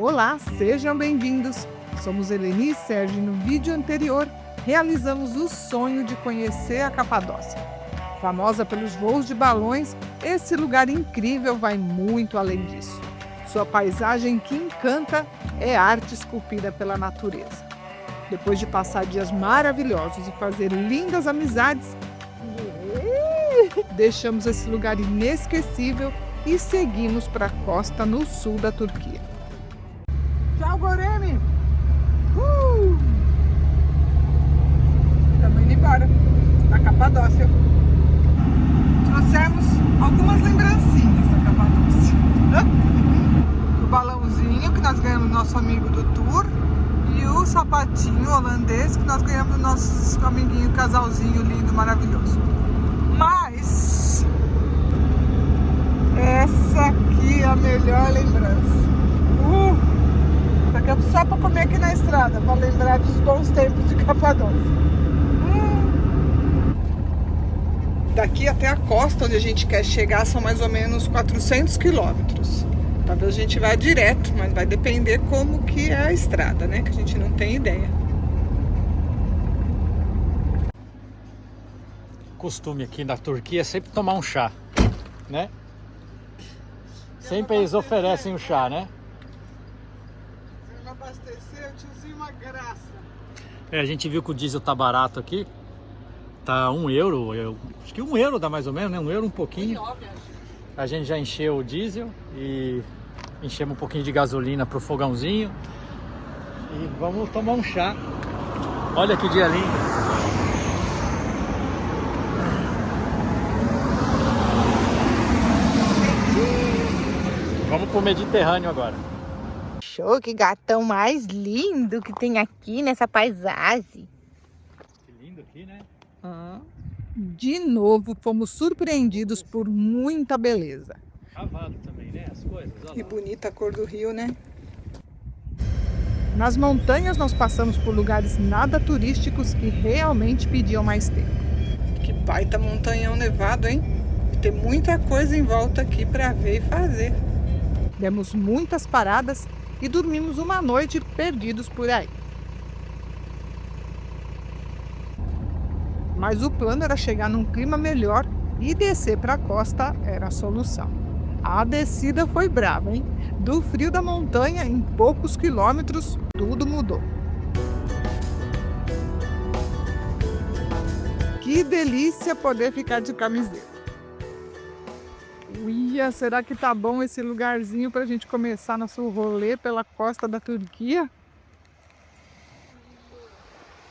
Olá, sejam bem-vindos! Somos Eleni e Sérgio. No vídeo anterior, realizamos o sonho de conhecer a Capadócia. Famosa pelos voos de balões, esse lugar incrível vai muito além disso. Sua paisagem que encanta é arte esculpida pela natureza. Depois de passar dias maravilhosos e fazer lindas amizades, deixamos esse lugar inesquecível e seguimos para a costa no sul da Turquia. Tchau, Goremi! Estamos indo embora da Capadócia. Trouxemos algumas lembrancinhas da Capadócia. O balãozinho que nós ganhamos do nosso amigo do tour e o sapatinho holandês que nós ganhamos do nosso amiguinho, casalzinho lindo, maravilhoso. Mas essa aqui é a melhor lembrança. Isso aqui é só para comer aqui na estrada, para lembrar dos bons tempos de Capadócia. Daqui até a costa onde a gente quer chegar são mais ou menos 400 quilômetros. Talvez a gente vá direto, mas vai depender como que é a estrada, né? Que a gente não tem ideia. Costume aqui na Turquia é sempre tomar um chá, né? Sempre eles oferecem o chá, né? Se não abastecer, eu tiozinho uma graça. A gente viu que o diesel tá barato aqui. Tá €1. Acho que €1 dá mais ou menos, né? €1 um pouquinho. A gente já encheu o diesel e enchemos um pouquinho de gasolina pro fogãozinho. E vamos tomar um chá. Olha que dia lindo. Vamos pro Mediterrâneo agora. Show, que gatão mais lindo que tem aqui nessa paisagem. Que lindo aqui, né? De novo, fomos surpreendidos por muita beleza. Cavalo também, né? As coisas. Que bonita a cor do rio, né? Nas montanhas nós passamos por lugares nada turísticos que realmente pediam mais tempo. Que baita montanhão nevado, hein? Tem muita coisa em volta aqui para ver e fazer. Demos muitas paradas e dormimos uma noite perdidos por aí. Mas o plano era chegar num clima melhor e descer para a costa era a solução. A descida foi brava, hein? Do frio da montanha, em poucos quilômetros, tudo mudou. Que delícia poder ficar de camiseta. Uia, será que tá bom esse lugarzinho para a gente começar nosso rolê pela costa da Turquia?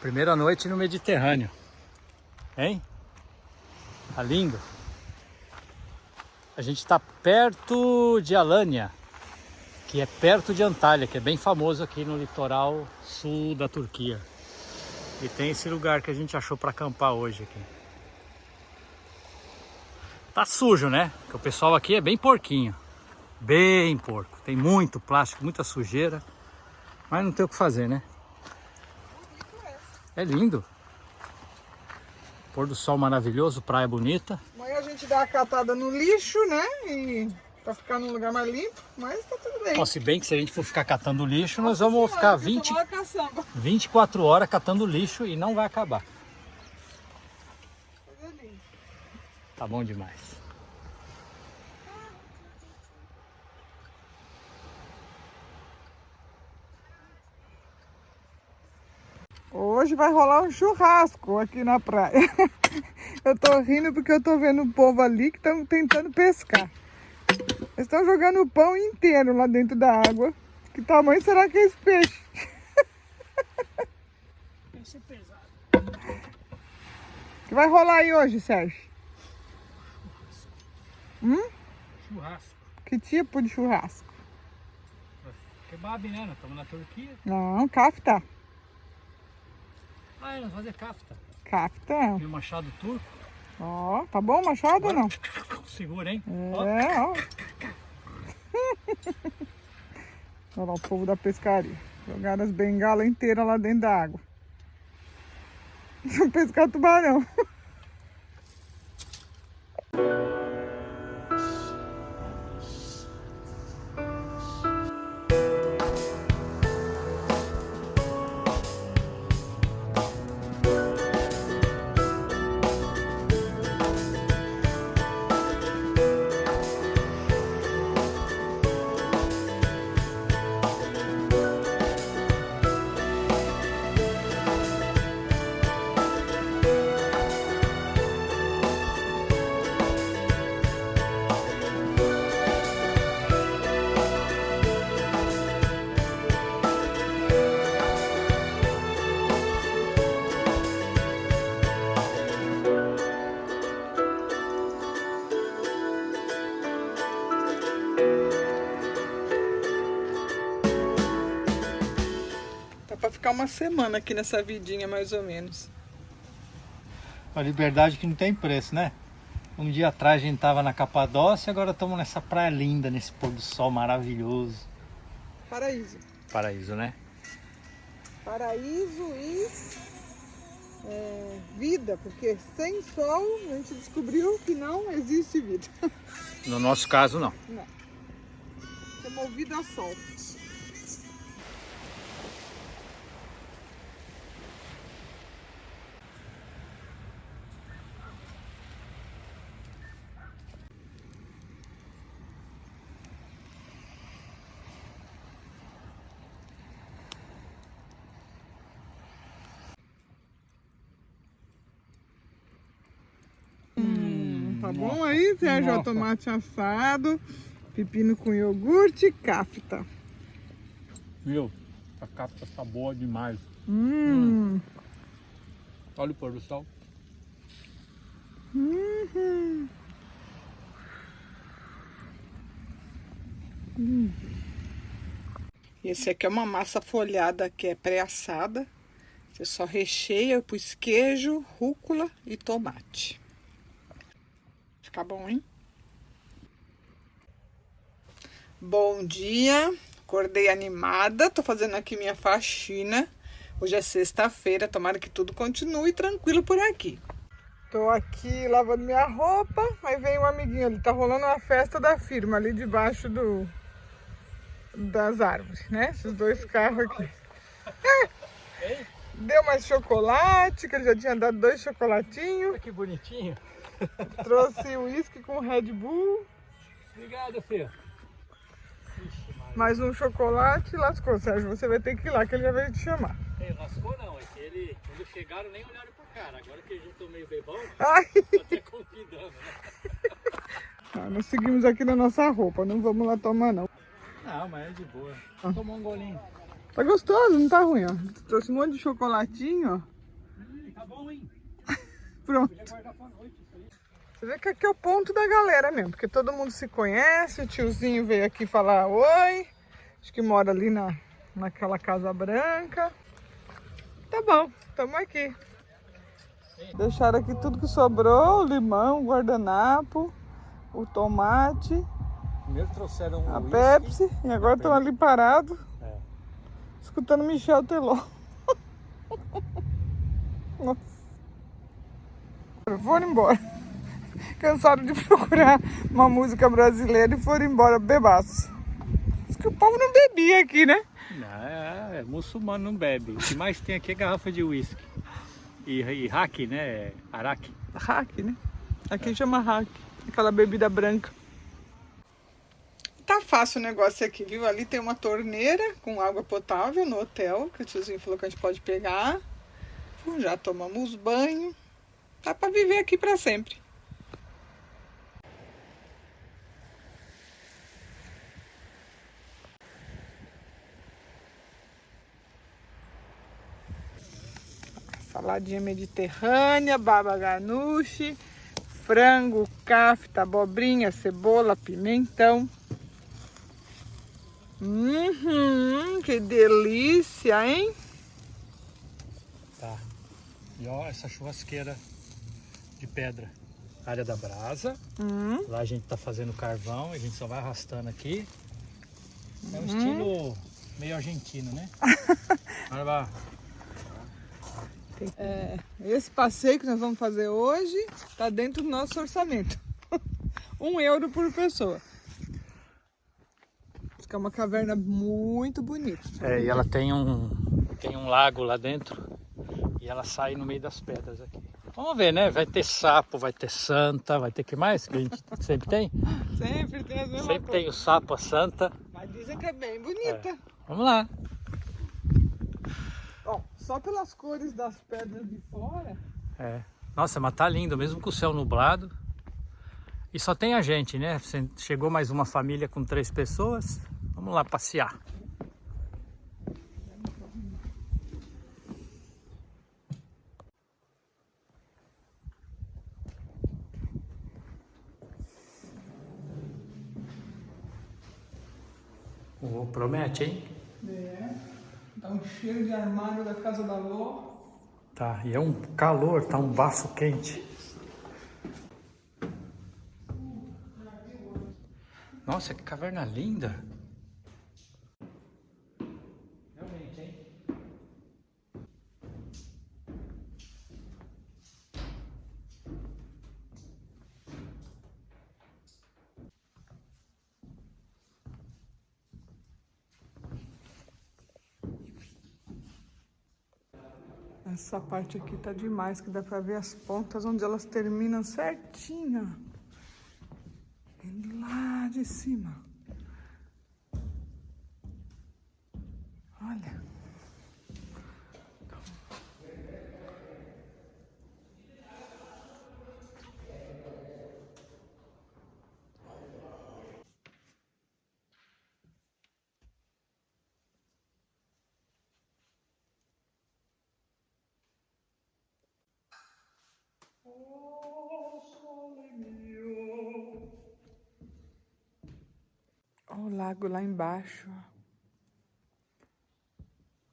Primeira noite no Mediterrâneo. Hein? Tá lindo. A gente está perto de Alanya, que é perto de Antalya, que é bem famoso aqui no litoral sul da Turquia. E tem esse lugar que a gente achou para acampar hoje aqui. Tá sujo, né? Porque o pessoal aqui é bem porquinho. Bem porco. Tem muito plástico, muita sujeira. Mas não tem o que fazer, né? É lindo. Pôr do sol maravilhoso, praia bonita. Amanhã a gente dá uma catada no lixo, né? E pra ficar num lugar mais limpo, mas tá tudo bem. Bom, se bem que se a gente for ficar catando lixo, nós vamos ficar 24 horas catando lixo e não vai acabar. Tá bom demais. Hoje vai rolar um churrasco aqui na praia. Eu tô rindo porque eu tô vendo o povo ali que estão tentando pescar. Eles estão jogando o pão inteiro lá dentro da água. Que tamanho será que é esse peixe? Deve ser pesado. O que vai rolar aí hoje, Sérgio? Churrasco. Que tipo de churrasco? Kebab, né? Nós estamos na Turquia. Não, kafta. Ah, nós vamos fazer kafta. Kafta. E o machado turco. Ó, tá bom o machado ou não? Segura, hein? É, ó. Olha lá o povo da pescaria. Jogaram as bengalas inteiras lá dentro da água. Pescar tubarão. uma semana aqui nessa vidinha, mais ou menos. A liberdade que não tem preço, né? Um dia atrás a gente tava na Capadócia, agora estamos nessa praia linda, nesse pôr do sol maravilhoso. Paraíso. Paraíso, né? Paraíso e vida, porque sem sol a gente descobriu que não existe vida. No nosso caso, não. Não. É movido a sol. Tá bom aí, Sérgio? Nossa. Tomate assado, pepino com iogurte e cafta. Meu, a capta tá boa demais. Olha o pôr do sol. Esse aqui é uma massa folhada que é pré-assada. Você só recheia, eu pus queijo, rúcula e tomate. Fica bom, hein? Bom dia, acordei animada, tô fazendo aqui minha faxina. Hoje é sexta-feira, tomara que tudo continue tranquilo por aqui. Tô aqui lavando minha roupa, aí vem um amiguinho ali, tá rolando uma festa da firma ali debaixo das árvores, né? Esses dois carros aqui. Deu mais chocolate, que ele já tinha dado 2 chocolatinhos. Que bonitinho. Trouxe uísque com Red Bull. Obrigado, filho. Mais um chocolate e lascou, Sérgio. Você vai ter que ir lá, que ele já veio te chamar. Lascou não, é que quando chegaram, nem olharam pra cara. Agora que eles estão meio bebão, Ai. tô até convidando, né? Nós seguimos aqui na nossa roupa, não vamos lá tomar não. Não, mas é de boa. Tomar um golinho. Tá gostoso, não tá ruim, ó. Trouxe um monte de chocolatinho, ó. Tá bom, hein? Pronto. Podia guardar pra noite isso aí. Você vê que aqui é o ponto da galera mesmo, porque todo mundo se conhece, o tiozinho veio aqui falar oi. Acho que mora ali naquela casa branca. Tá bom, estamos aqui. Deixaram aqui tudo que sobrou, o limão, o guardanapo, o tomate, Primeiro trouxeram a uísque. Pepsi, e agora estão ali parados, É. escutando Michel Teló. Nossa. Foram embora. Cansaram de procurar uma música brasileira e foram embora bebaço. Diz que o povo não bebia aqui, né? Não, muçulmano não bebe. O que mais tem aqui é garrafa de uísque. E hack, né? Araque. Hack, né? Aqui chama hack, aquela bebida branca. Tá fácil o negócio aqui, viu? Ali tem uma torneira com água potável no hotel, que o tiozinho falou que a gente pode pegar. Já tomamos banho. Dá pra viver aqui pra sempre. Saladinha mediterrânea, baba ganoush, frango, kafta, abobrinha, cebola, pimentão. Que delícia, hein? Tá. E ó, essa churrasqueira de pedra. Área da brasa. Lá a gente tá fazendo carvão, a gente só vai arrastando aqui. É um estilo meio argentino, né? Olha lá. Esse passeio que nós vamos fazer hoje está dentro do nosso orçamento. €1 por pessoa. Fica uma caverna muito bonita. E ela tem um lago lá dentro e ela sai no meio das pedras aqui. Vamos ver, né? Vai ter sapo, vai ter santa, vai ter que mais? Que a gente sempre tem? Sempre tem as mesmas Sempre tem o sapo, a santa. Mas dizem que é bem bonita. Vamos lá. Ó, só pelas cores das pedras de fora. Nossa, mas tá lindo, mesmo com o céu nublado. E só tem a gente, né? Chegou mais uma família com 3 pessoas. Vamos lá passear. Promete, hein? Dá um cheiro de armário da casa da Lô. Tá, e é um calor, tá um bafo quente. Nossa, que caverna linda. Realmente, hein? Essa parte aqui tá demais, que dá pra ver as pontas onde elas terminam certinho. E lá de cima. Olha. Olha o lago lá embaixo.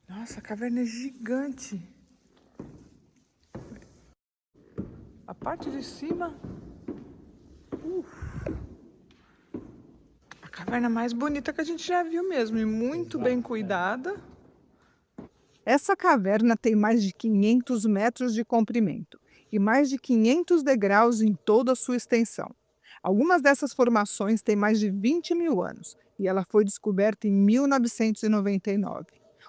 Nossa, a caverna é gigante. A parte de cima... A caverna mais bonita que a gente já viu mesmo. E muito bem cuidada. Essa caverna tem mais de 500 metros de comprimento e mais de 500 degraus em toda a sua extensão. Algumas dessas formações têm mais de 20 mil anos e ela foi descoberta em 1999.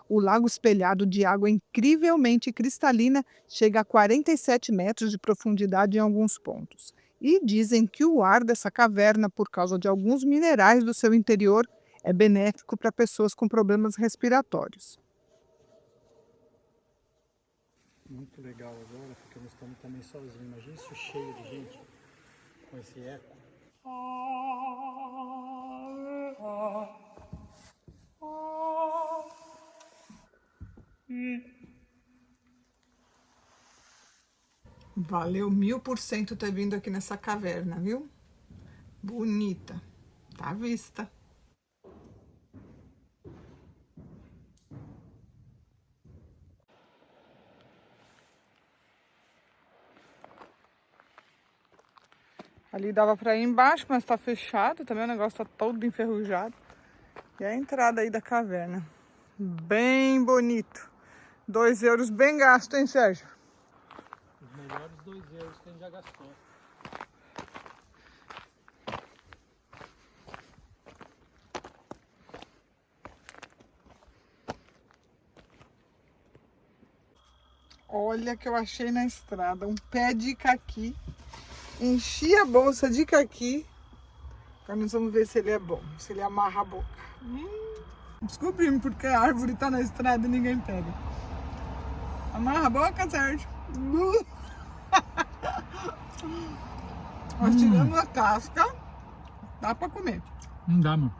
O lago espelhado de água incrivelmente cristalina chega a 47 metros de profundidade em alguns pontos. E dizem que o ar dessa caverna, por causa de alguns minerais do seu interior, é benéfico para pessoas com problemas respiratórios. Muito legal agora, porque nós estamos também sozinhos. Imagina isso cheio de gente, com esse eco. Valeu 1000% ter vindo aqui nessa caverna, viu? Bonita. Tá à vista. Ali dava pra ir embaixo, mas tá fechado. Também o negócio tá todo enferrujado. E a entrada aí da caverna. Bem bonito. 2 euros bem gasto, hein, Sérgio? Os melhores 2 euros que a gente já gastou. Olha que eu achei na estrada. Um pé de caqui. Enchi a bolsa de caqui. Agora nós vamos ver se ele é bom. Se ele amarra a boca. Descobrimos porque a árvore tá na estrada e ninguém pega. Amarra a boca, Sérgio. Nós tiramos a casca. Dá pra comer. Não dá, mano.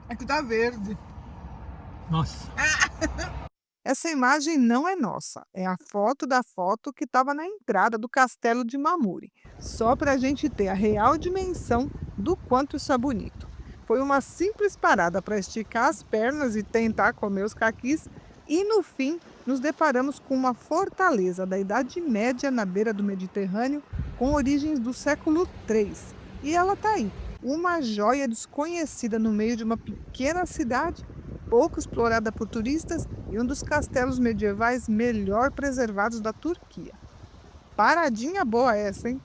É que tá verde. Nossa. Essa imagem não é nossa. É a foto da foto que estava na entrada do castelo de Mamuri. Só para a gente ter a real dimensão do quanto isso é bonito. Foi uma simples parada para esticar as pernas e tentar comer os caquis. E no fim, nos deparamos com uma fortaleza da Idade Média na beira do Mediterrâneo, com origens do século III. E ela está aí, uma joia desconhecida no meio de uma pequena cidade, pouco explorada por turistas e um dos castelos medievais melhor preservados da Turquia. Paradinha boa essa, hein?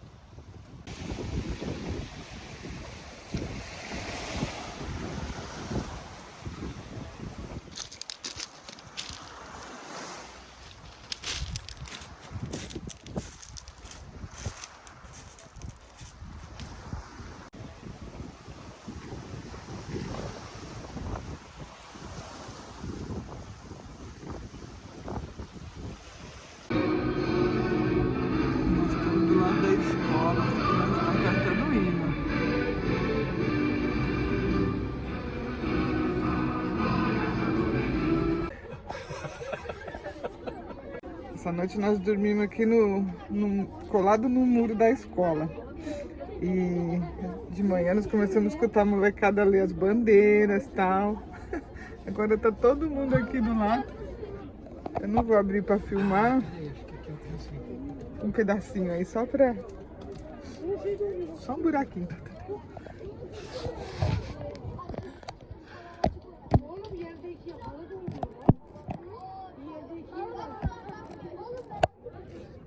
Nós estamos do lado da escola, nós estamos cantando hino. Essa noite nós dormimos aqui colado no muro da escola. E de manhã nós começamos a escutar a molecada ler as bandeiras e tal. Agora tá todo mundo aqui do lado. Eu não vou abrir para filmar. Um pedacinho aí, só um buraquinho.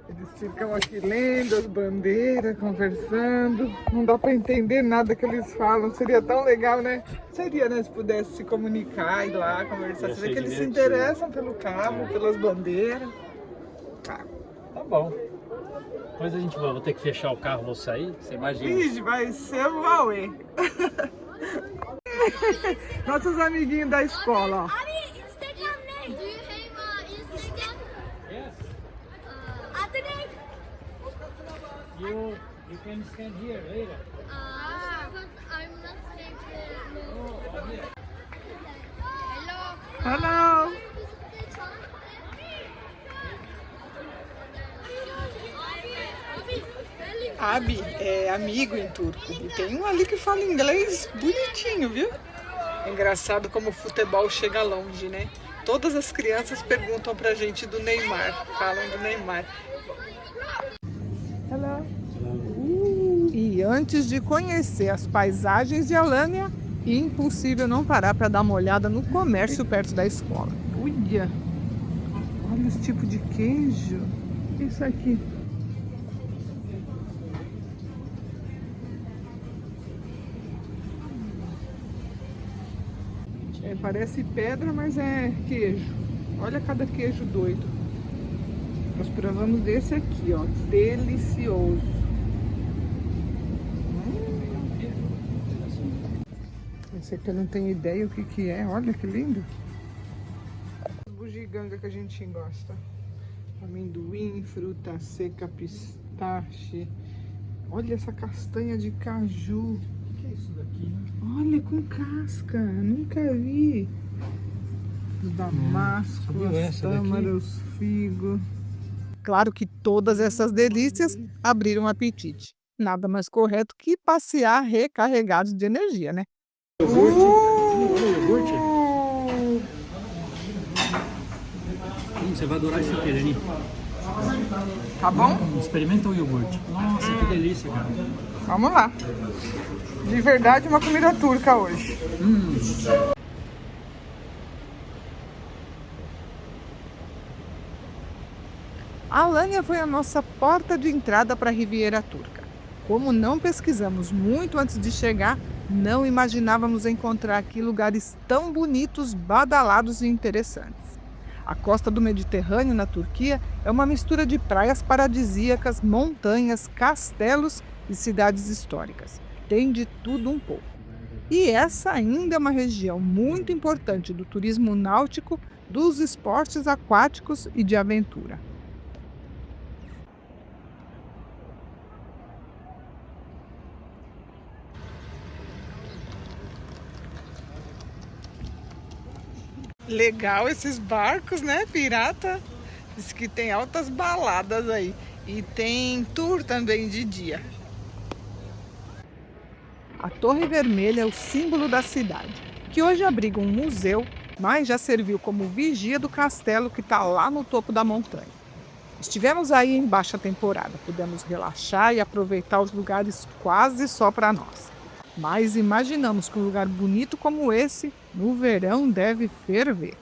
Eles ficam aqui lendo as bandeiras, conversando. Não dá para entender nada que eles falam. Seria tão legal, né? Seria, né? Se pudesse se comunicar, ir lá, conversar. Você vê que eles se interessam pelo cabo, pelas bandeiras. Tá bom. Depois a gente vou ter que fechar o carro, vou sair. Você imagina? Ixi, vai ser o Huawei. Nossos amiguinhos da escola, ó. You can stand here later. I'm not staying here. Hello. Abi é amigo em turco. E tem um ali que fala inglês bonitinho, viu? É engraçado como o futebol chega longe, né? Todas as crianças perguntam pra gente do Neymar. Falam do Neymar. Hello. E antes de conhecer as paisagens de Alanya, impossível não parar para dar uma olhada no comércio perto da escola. Olha os tipos de queijo. Isso aqui. Parece pedra, mas é queijo. Olha cada queijo doido. Nós provamos desse aqui, ó. Delicioso. Esse aqui eu não tenho ideia o que é. Olha que lindo. Bugiganga que a gente gosta. Amendoim, fruta seca, pistache. Olha essa castanha de caju. O que é isso daqui? Olha, com casca. Nunca vi. Os damascos, as tâmaras, os figos. Claro que todas essas delícias abriram o apetite. Nada mais correto que passear recarregados de energia, né? Iogurte? Você vai adorar esse aqui, Leni. Tá bom? Experimenta o iogurte. Nossa, que delícia, cara. Vamos lá. De verdade, uma comida turca hoje. A Alanya foi a nossa porta de entrada para a Riviera Turca. Como não pesquisamos muito antes de chegar, não imaginávamos encontrar aqui lugares tão bonitos, badalados e interessantes. A costa do Mediterrâneo, na Turquia, é uma mistura de praias paradisíacas, montanhas, castelos e cidades históricas. Tem de tudo um pouco. E essa ainda é uma região muito importante do turismo náutico, dos esportes aquáticos e de aventura. Legal esses barcos, né, pirata? Diz que tem altas baladas aí. E tem tour também de dia. A Torre Vermelha é o símbolo da cidade, que hoje abriga um museu, mas já serviu como vigia do castelo que está lá no topo da montanha. Estivemos aí em baixa temporada, pudemos relaxar e aproveitar os lugares quase só para nós. Mas imaginamos que um lugar bonito como esse, no verão, deve ferver.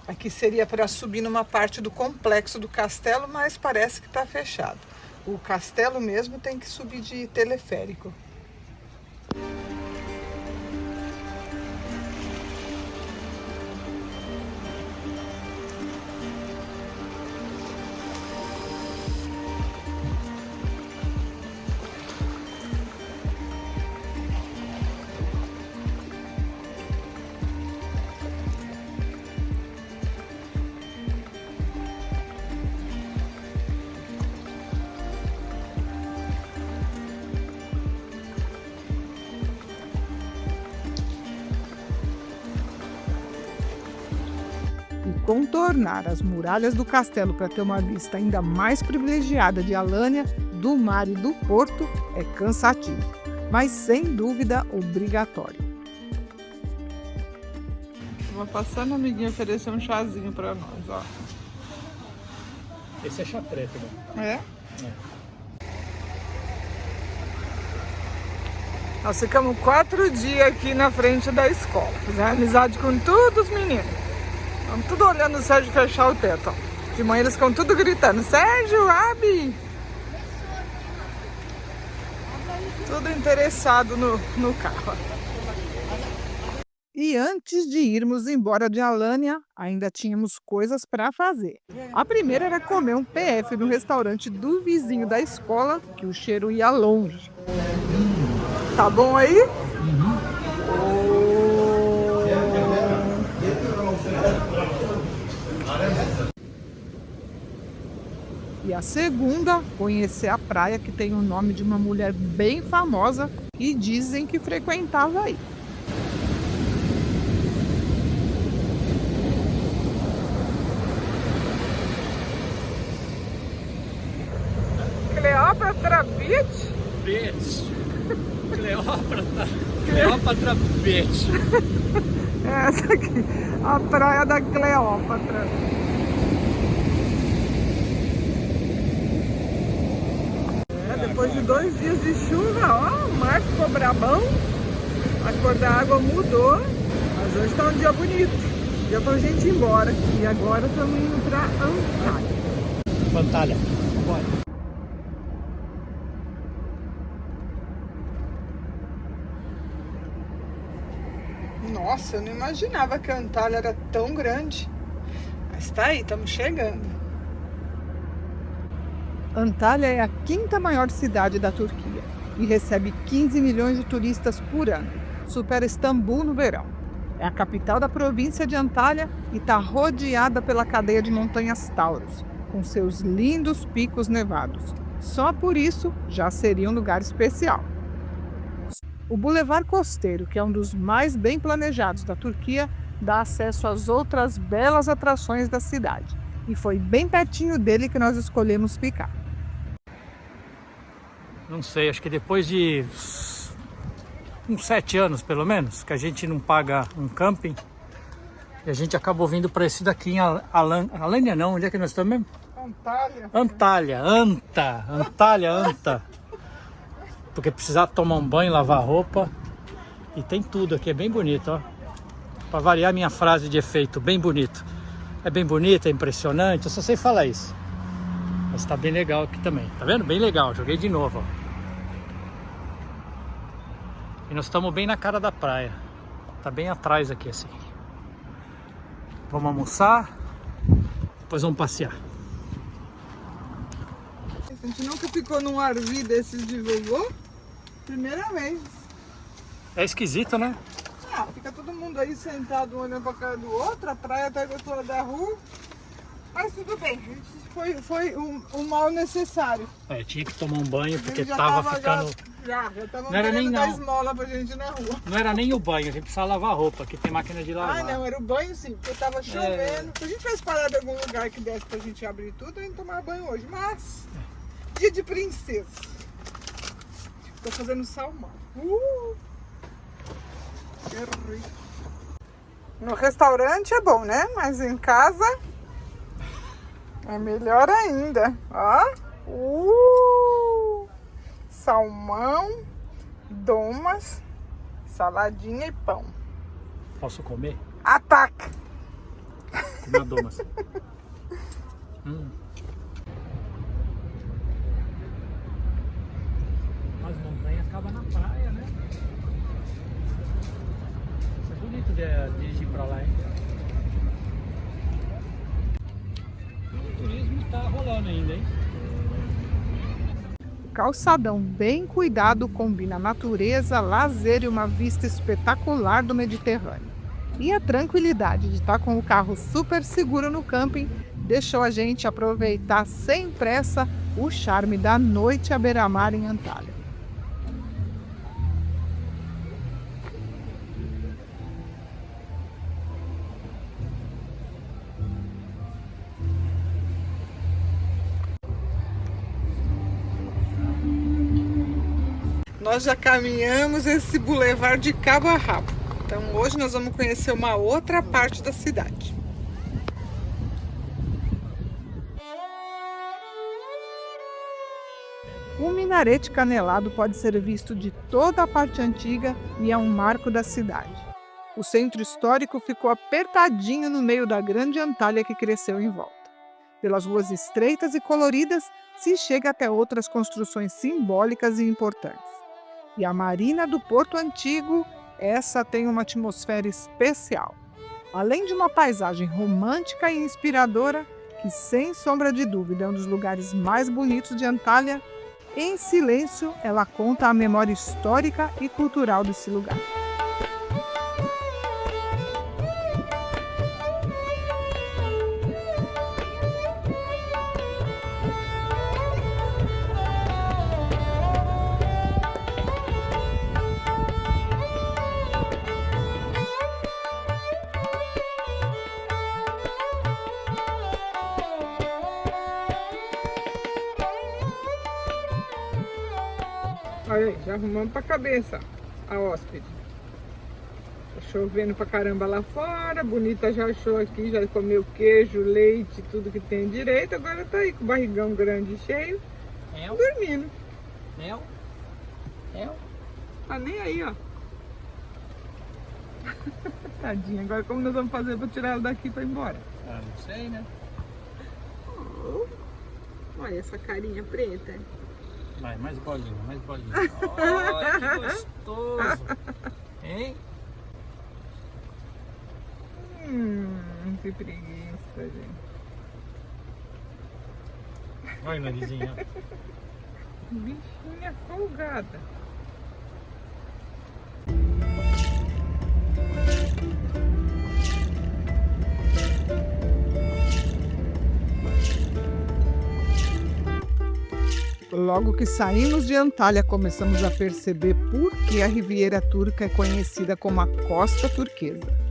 Aqui seria para subir numa parte do complexo do castelo, mas parece que está fechado. O castelo mesmo tem que subir de teleférico. contornar as muralhas do castelo para ter uma vista ainda mais privilegiada de Alanya, do mar e do porto é cansativo, mas sem dúvida obrigatório. Vou passando, amiguinho, oferecer um chazinho para nós, ó. Esse é chá preto, né? É? Nós ficamos 4 dias aqui na frente da escola. Fizemos amizade com todos os meninos. Estamos tudo olhando o Sérgio fechar o teto, ó. De manhã eles ficam tudo gritando: Sérgio, abre! Tudo interessado no carro. E antes de irmos embora de Alanya, ainda tínhamos coisas para fazer. A primeira era comer um PF no restaurante do vizinho da escola, que o cheiro ia longe. Tá bom aí? E a segunda, conhecer a praia, que tem o nome de uma mulher bem famosa e dizem que frequentava aí. Cleópatra Beach? Beach. Cleópatra Beach. Essa aqui, a praia da Cleópatra. Depois de 2 dias de chuva, ó, o mar ficou brabão, a cor da água mudou, mas hoje tá um dia bonito. Já pra gente ir embora. E agora estamos indo pra Antalya. Antalya. Bora. Nossa, eu não imaginava que a Antalya era tão grande. Mas tá aí, estamos chegando. Antalya é a 5ª maior cidade da Turquia e recebe 15 milhões de turistas por ano. Supera Istambul no verão. É a capital da província de Antalya e está rodeada pela cadeia de montanhas Taurus, com seus lindos picos nevados. Só por isso já seria um lugar especial. O Boulevard Costeiro, que é um dos mais bem planejados da Turquia, dá acesso às outras belas atrações da cidade. E foi bem pertinho dele que nós escolhemos ficar. Não sei, acho que depois de uns 7 anos, pelo menos, que a gente não paga um camping, e a gente acabou vindo para esse daqui em Alanya não, onde é que nós estamos mesmo? Antalya. Porque precisar tomar um banho, lavar roupa, e tem tudo aqui, é bem bonito, ó. Para variar minha frase de efeito, bem bonito. É bem bonito, é impressionante, eu só sei falar isso. Mas tá bem legal aqui também, tá vendo? Bem legal, joguei de novo, ó. E nós estamos bem na cara da praia. Tá bem atrás aqui, assim. Vamos almoçar, depois vamos passear. A gente nunca ficou num RV desses de vovô. Primeira vez. É esquisito, né? Ah, fica todo mundo aí sentado, um olhando pra cara do outro. A praia tá do outro lado da rua. Mas tudo bem, foi um mal necessário. É, tinha que tomar um banho porque Já tava ficando... Já tava Não era nem querendo dar não. esmola pra gente na rua. Não era nem o banho, a gente precisava lavar roupa, aqui tem máquina de lavar. Ah, não, era o banho sim, porque tava chovendo. Se a gente tivesse parado em algum lugar que desse pra gente abrir tudo, a gente tomar banho hoje. Mas, dia de princesa. Tô fazendo salmão. Que rico. No restaurante é bom, né? Mas em casa é melhor ainda. Ó. Salmão, domas, saladinha e pão. Posso comer? Ataca! Comer domas. As montanhas acabam na praia, né? Isso é bonito dirigir pra lá, hein? O turismo tá rolando ainda, hein? Calçadão bem cuidado combina natureza, lazer e uma vista espetacular do Mediterrâneo. E a tranquilidade de estar com o carro super seguro no camping deixou a gente aproveitar sem pressa o charme da noite à beira-mar em Antalya. Nós já caminhamos esse bulevar de cabo a rabo. Então hoje nós vamos conhecer uma outra parte da cidade. O minarete canelado pode ser visto de toda a parte antiga e é um marco da cidade. O centro histórico ficou apertadinho no meio da grande Antália que cresceu em volta. Pelas ruas estreitas e coloridas, se chega até outras construções simbólicas e importantes. E a Marina do Porto Antigo, essa tem uma atmosfera especial. Além de uma paisagem romântica e inspiradora, que sem sombra de dúvida é um dos lugares mais bonitos de Antália, em silêncio ela conta a memória histórica e cultural desse lugar. Olha aí, já arrumamos pra cabeça a hóspede. Tá chovendo pra caramba lá fora, Bonita já achou aqui, já comeu queijo, leite, tudo que tem direito. Agora tá aí com o barrigão grande e cheio, dormindo. Tá nem aí, ó. Tadinha, agora como nós vamos fazer pra tirar ela daqui pra ir embora? Ah, não sei, né? Olha essa carinha preta. Vai, mais bolinha, mais bolinha. Olha que gostoso. Hein? Que preguiça, gente. Olha o narizinho. Bichinha folgada. Logo que saímos de Antália, começamos a perceber por que a Riviera Turca é conhecida como a Costa Turquesa.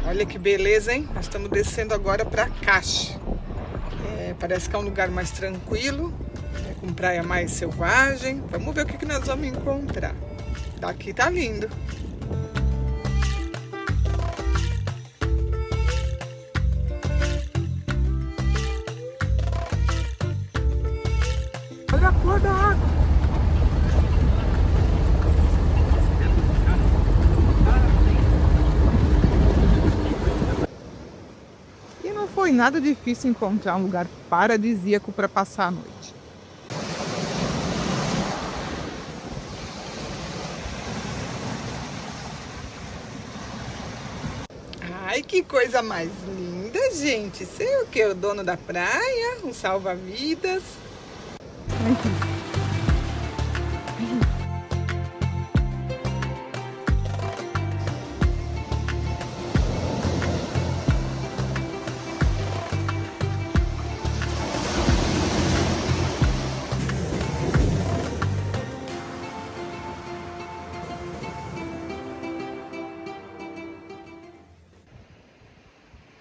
Olha que beleza, hein? Nós estamos descendo agora para Cache. Parece que é um lugar mais tranquilo, com praia mais selvagem. Vamos ver o que nós vamos encontrar. Daqui tá lindo. Olha a cor da água. Não foi nada difícil encontrar um lugar paradisíaco para passar a noite. Ai, que coisa mais linda, gente. Sei o que? O dono da praia, um salva-vidas.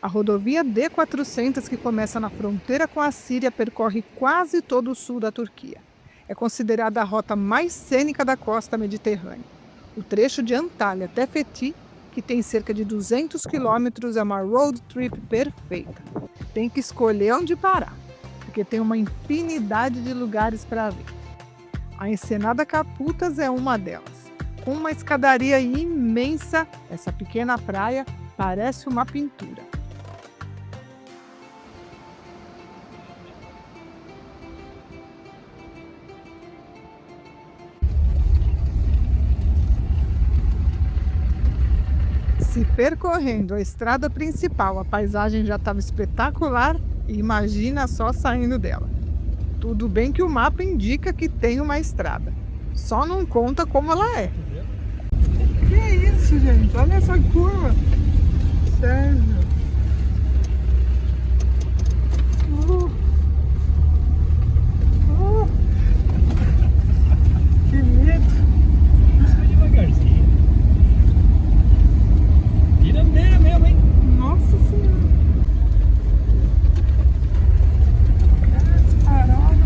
A rodovia D400, que começa na fronteira com a Síria, percorre quase todo o sul da Turquia. É considerada a rota mais cênica da costa mediterrânea. O trecho de Antalya até Fethi, que tem cerca de 200 quilômetros, é uma road trip perfeita. Tem que escolher onde parar. porque tem uma infinidade de lugares para ver. A Ensenada Caputas é uma delas. Com uma escadaria imensa, essa pequena praia parece uma pintura. Se percorrendo a estrada principal, a paisagem já estava espetacular, e imagina só saindo dela. Tudo bem que o mapa indica que tem uma estrada, só não conta como ela é. Que isso, gente? Olha essa curva. Sérgio. Que medo. Vai devagarzinho. Vira meia mesmo, hein? Nossa Senhora. Essa parola.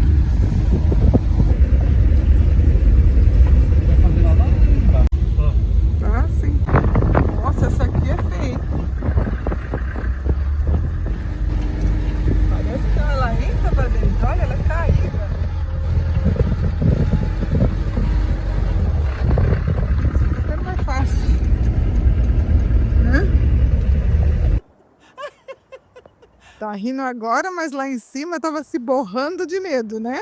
Vai fazer lá embaixo. Ó. Tá sim. Nossa, essa aqui é feia. Parece que ela entra pra dentro. Olha, ela é caída. Fica mais fácil. Hã? Tá rindo agora, mas lá em cima tava se borrando de medo, né?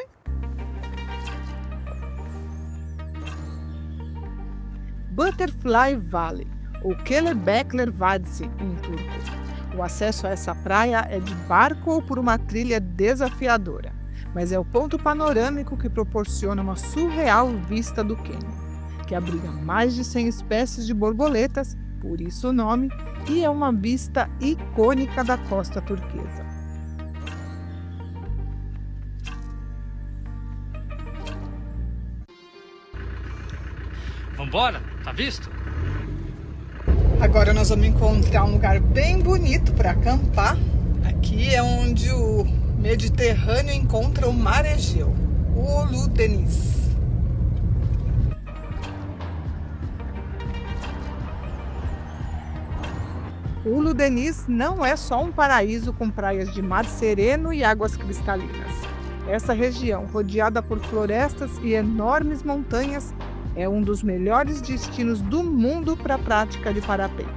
Butterfly Valley, ou Kelebekler Vadisi em turco. O acesso a essa praia é de barco ou por uma trilha desafiadora, mas é o ponto panorâmico que proporciona uma surreal vista do Quênia, que abriga mais de 100 espécies de borboletas, por isso o nome, e é uma vista icônica da costa turquesa. Vambora? Tá visto? Agora nós vamos encontrar um lugar bem bonito para acampar. Aqui é onde o Mediterrâneo encontra o Mar Egeu, o Ulu Deniz. O Ulu Deniz não é só um paraíso com praias de mar sereno e águas cristalinas. Essa região, rodeada por florestas e enormes montanhas, é um dos melhores destinos do mundo para a prática de parapente.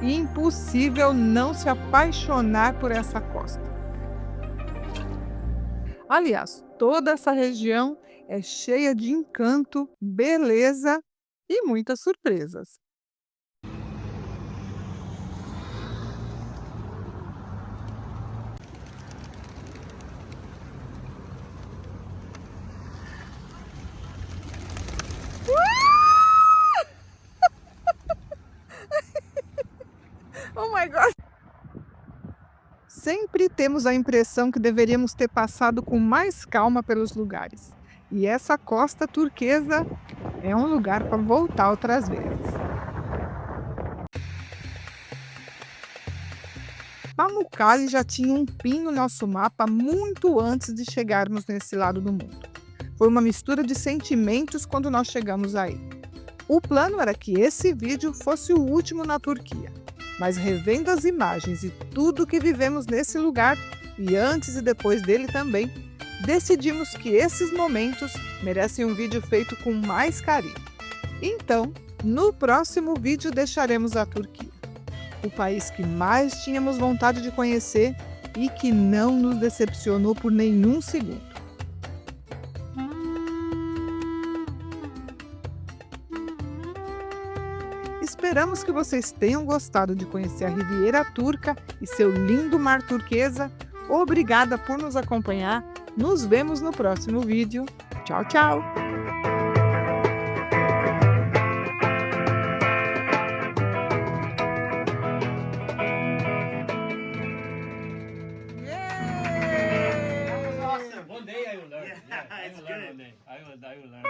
Impossível não se apaixonar por essa costa. Aliás, toda essa região é cheia de encanto, beleza e muitas surpresas. Oh my God! Sempre temos a impressão que deveríamos ter passado com mais calma pelos lugares. E essa costa turquesa é um lugar para voltar outras vezes. Pamukkale já tinha um pin no nosso mapa muito antes de chegarmos nesse lado do mundo. Foi uma mistura de sentimentos quando nós chegamos aí. O plano era que esse vídeo fosse o último na Turquia. Mas revendo as imagens e tudo que vivemos nesse lugar, e antes e depois dele também, decidimos que esses momentos merecem um vídeo feito com mais carinho. Então, no próximo vídeo deixaremos a Turquia, o país que mais tínhamos vontade de conhecer e que não nos decepcionou por nenhum segundo. Esperamos que vocês tenham gostado de conhecer a Riviera Turca e seu lindo mar turquesa. Obrigada por nos acompanhar. Nos vemos no próximo vídeo. Tchau, tchau! Awesome. One day I will learn. Yeah, I will learn one day. I will learn.